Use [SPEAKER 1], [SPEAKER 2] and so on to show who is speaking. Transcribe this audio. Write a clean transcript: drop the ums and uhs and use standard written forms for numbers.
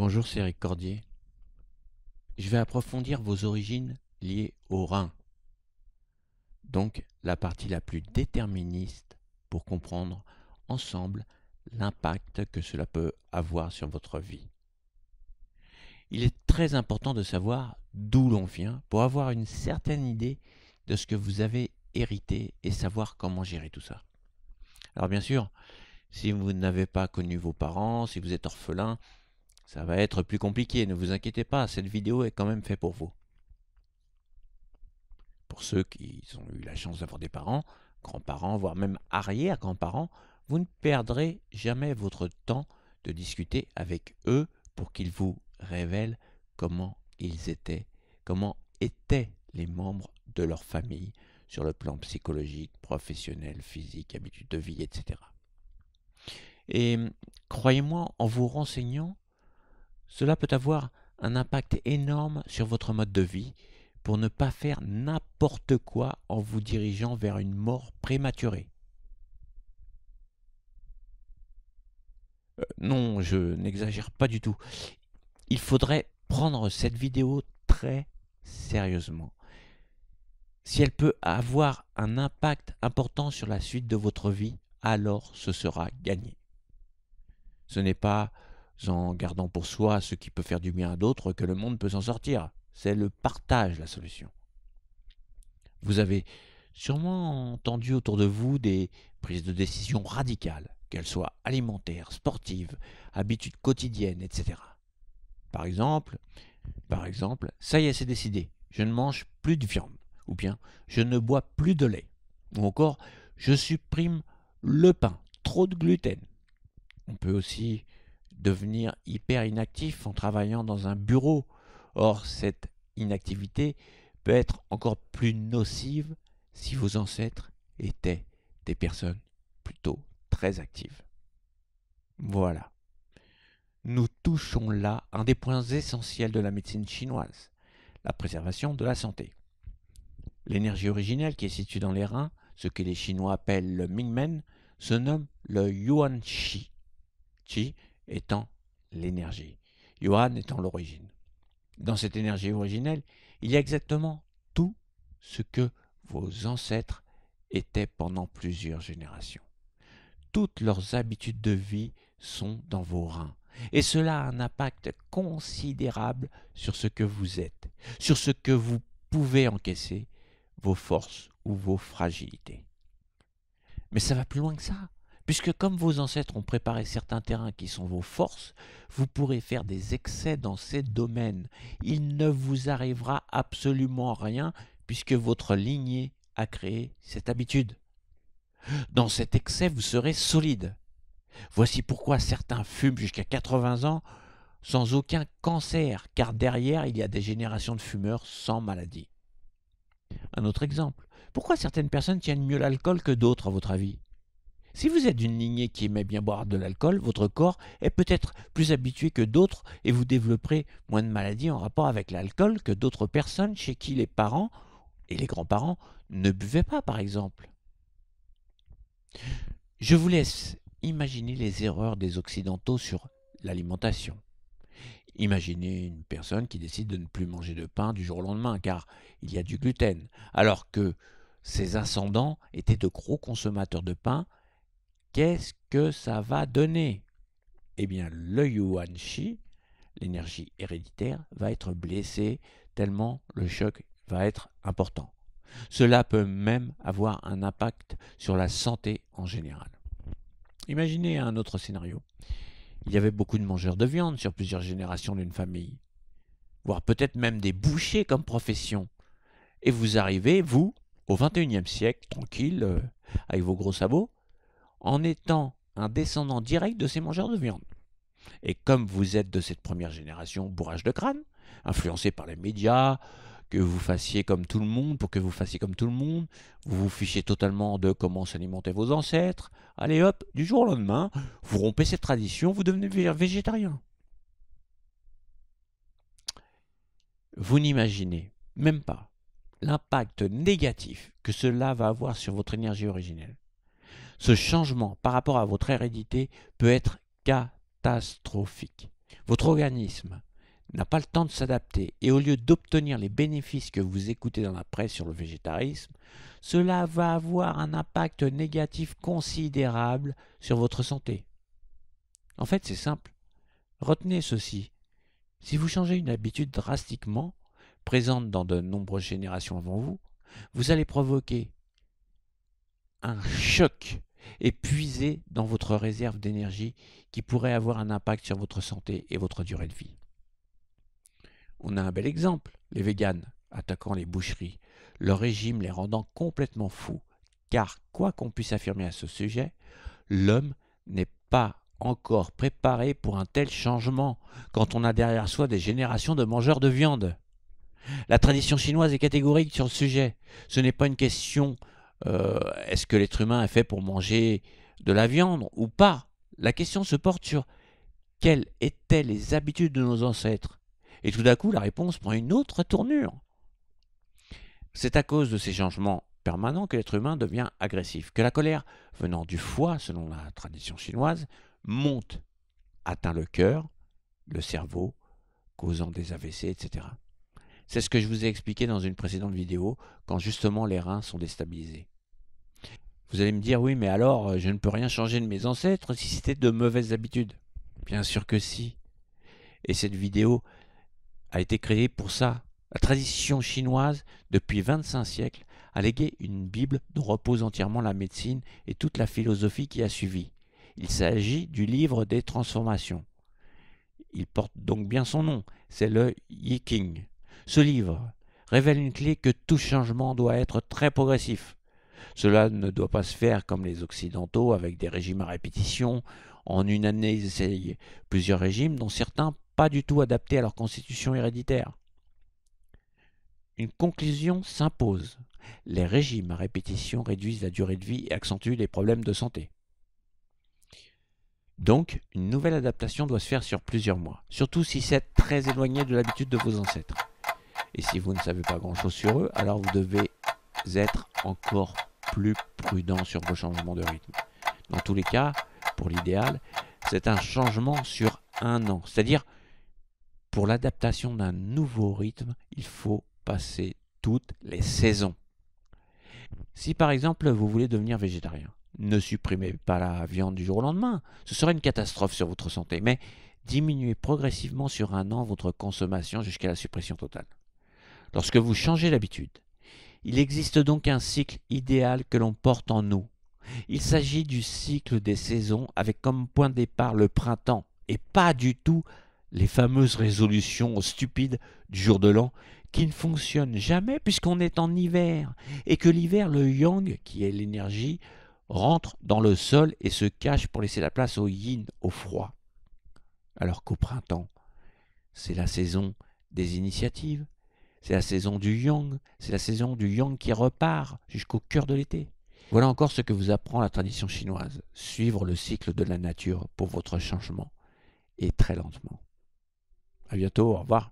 [SPEAKER 1] Bonjour, c'est Eric Cordier. Je vais approfondir vos origines liées au rein, donc la partie la plus déterministe pour comprendre ensemble l'impact que cela peut avoir sur votre vie. Il est très important de savoir d'où l'on vient pour avoir une certaine idée de ce que vous avez hérité et savoir comment gérer tout ça. Alors bien sûr, si vous n'avez pas connu vos parents, si vous êtes orphelin, ça va être plus compliqué, ne vous inquiétez pas, cette vidéo est quand même faite pour vous. Pour ceux qui ont eu la chance d'avoir des parents, grands-parents, voire même arrière-grands-parents, vous ne perdrez jamais votre temps de discuter avec eux pour qu'ils vous révèlent comment comment étaient les membres de leur famille sur le plan psychologique, professionnel, physique, habitude de vie, etc. Et croyez-moi, en vous renseignant, cela peut avoir un impact énorme sur votre mode de vie pour ne pas faire n'importe quoi en vous dirigeant vers une mort prématurée. Non, je n'exagère pas du tout. Il faudrait prendre cette vidéo très sérieusement. Si elle peut avoir un impact important sur la suite de votre vie, alors ce sera gagné. Ce n'est pas en gardant pour soi ce qui peut faire du bien à d'autres que le monde peut s'en sortir. C'est le partage la solution. Vous avez sûrement entendu autour de vous des prises de décision radicales, qu'elles soient alimentaires, sportives, habitudes quotidiennes, etc. Par exemple, ça y est, c'est décidé, je ne mange plus de viande, ou bien je ne bois plus de lait, ou encore je supprime le pain, trop de gluten. On peut aussi devenir hyper inactif en travaillant dans un bureau. Or, cette inactivité peut être encore plus nocive si vos ancêtres étaient des personnes plutôt très actives. Voilà. Nous touchons là un des points essentiels de la médecine chinoise, la préservation de la santé. L'énergie originelle qui est située dans les reins, ce que les Chinois appellent le Mingmen, se nomme le Yuan Qi. Qi étant l'énergie, Yuan étant l'origine. Dans cette énergie originelle, il y a exactement tout ce que vos ancêtres étaient pendant plusieurs générations. Toutes leurs habitudes de vie sont dans vos reins. Et cela a un impact considérable sur ce que vous êtes, sur ce que vous pouvez encaisser, vos forces ou vos fragilités. Mais ça va plus loin que ça. Puisque comme vos ancêtres ont préparé certains terrains qui sont vos forces, vous pourrez faire des excès dans ces domaines. Il ne vous arrivera absolument rien puisque votre lignée a créé cette habitude. Dans cet excès, vous serez solide. Voici pourquoi certains fument jusqu'à 80 ans sans aucun cancer, car derrière, il y a des générations de fumeurs sans maladie. Un autre exemple. Pourquoi certaines personnes tiennent mieux l'alcool que d'autres, à votre avis ? Si vous êtes d'une lignée qui aimait bien boire de l'alcool, votre corps est peut-être plus habitué que d'autres et vous développerez moins de maladies en rapport avec l'alcool que d'autres personnes chez qui les parents et les grands-parents ne buvaient pas, par exemple. Je vous laisse imaginer les erreurs des Occidentaux sur l'alimentation. Imaginez une personne qui décide de ne plus manger de pain du jour au lendemain car il y a du gluten, alors que ses ascendants étaient de gros consommateurs de pain. Qu'est-ce que ça va donner? Eh bien, le Yuan Qi, l'énergie héréditaire, va être blessé tellement le choc va être important. Cela peut même avoir un impact sur la santé en général. Imaginez un autre scénario. Il y avait beaucoup de mangeurs de viande sur plusieurs générations d'une famille, voire peut-être même des bouchers comme profession. Et vous arrivez, vous, au XXIe siècle, tranquille, avec vos gros sabots, en étant un descendant direct de ces mangeurs de viande. Et comme vous êtes de cette première génération bourrage de crâne, influencé par les médias, que vous fassiez comme tout le monde, pour que vous fassiez comme tout le monde, vous vous fichez totalement de comment s'alimentaient vos ancêtres, allez hop, du jour au lendemain, vous rompez cette tradition, vous devenez végétarien. Vous n'imaginez même pas l'impact négatif que cela va avoir sur votre énergie originelle. Ce changement par rapport à votre hérédité peut être catastrophique. votre organisme n'a pas le temps de s'adapter et au lieu d'obtenir les bénéfices que vous écoutez dans la presse sur le végétarisme, cela va avoir un impact négatif considérable sur votre santé. En fait, c'est simple. Retenez ceci. Si vous changez une habitude drastiquement, présente dans de nombreuses générations avant vous, vous allez provoquer un choc et puiser dans votre réserve d'énergie qui pourrait avoir un impact sur votre santé et votre durée de vie. On a un bel exemple, les véganes attaquant les boucheries, leur régime les rendant complètement fous, car quoi qu'on puisse affirmer à ce sujet, l'homme n'est pas encore préparé pour un tel changement quand on a derrière soi des générations de mangeurs de viande. La tradition chinoise est catégorique sur le sujet. Ce n'est pas une question est-ce que l'être humain est fait pour manger de la viande ou pas. La question se porte sur quelles étaient les habitudes de nos ancêtres. Et tout d'un coup, la réponse prend une autre tournure. C'est à cause de ces changements permanents que l'être humain devient agressif, que la colère, venant du foie, selon la tradition chinoise, monte, atteint le cœur, le cerveau, causant des AVC, etc. C'est ce que je vous ai expliqué dans une précédente vidéo, quand justement les reins sont déstabilisés. Vous allez me dire, oui, mais alors, je ne peux rien changer de mes ancêtres si c'était de mauvaises habitudes. Bien sûr que si. Et cette vidéo a été créée pour ça. La tradition chinoise, depuis 25 siècles, a légué une Bible dont repose entièrement la médecine et toute la philosophie qui a suivi. Il s'agit du livre des transformations. Il porte donc bien son nom, c'est le I Ching. Ce livre révèle une clé que tout changement doit être très progressif. Cela ne doit pas se faire comme les Occidentaux avec des régimes à répétition. En une année, ils essayent plusieurs régimes, dont certains pas du tout adaptés à leur constitution héréditaire. Une conclusion s'impose. Les régimes à répétition réduisent la durée de vie et accentuent les problèmes de santé. Donc, une nouvelle adaptation doit se faire sur plusieurs mois, surtout si c'est très éloigné de l'habitude de vos ancêtres. Et si vous ne savez pas grand-chose sur eux, alors vous devez être encore plus prudent sur vos changements de rythme. Dans tous les cas, pour l'idéal, c'est un changement sur un an. C'est-à-dire, pour l'adaptation d'un nouveau rythme, il faut passer toutes les saisons. Si par exemple vous voulez devenir végétarien, ne supprimez pas la viande du jour au lendemain, ce serait une catastrophe sur votre santé, mais diminuez progressivement sur un an votre consommation jusqu'à la suppression totale. Lorsque vous changez d'habitude, il existe donc un cycle idéal que l'on porte en nous. Il s'agit du cycle des saisons avec comme point de départ le printemps et pas du tout les fameuses résolutions stupides du jour de l'an qui ne fonctionnent jamais puisqu'on est en hiver et que l'hiver, le yang, qui est l'énergie, rentre dans le sol et se cache pour laisser la place au yin, au froid. Alors qu'au printemps, c'est la saison des initiatives, c'est la saison du yang, c'est la saison du yang qui repart jusqu'au cœur de l'été. Voilà encore ce que vous apprend la tradition chinoise. Suivre le cycle de la nature pour votre changement, et très lentement. À bientôt, au revoir.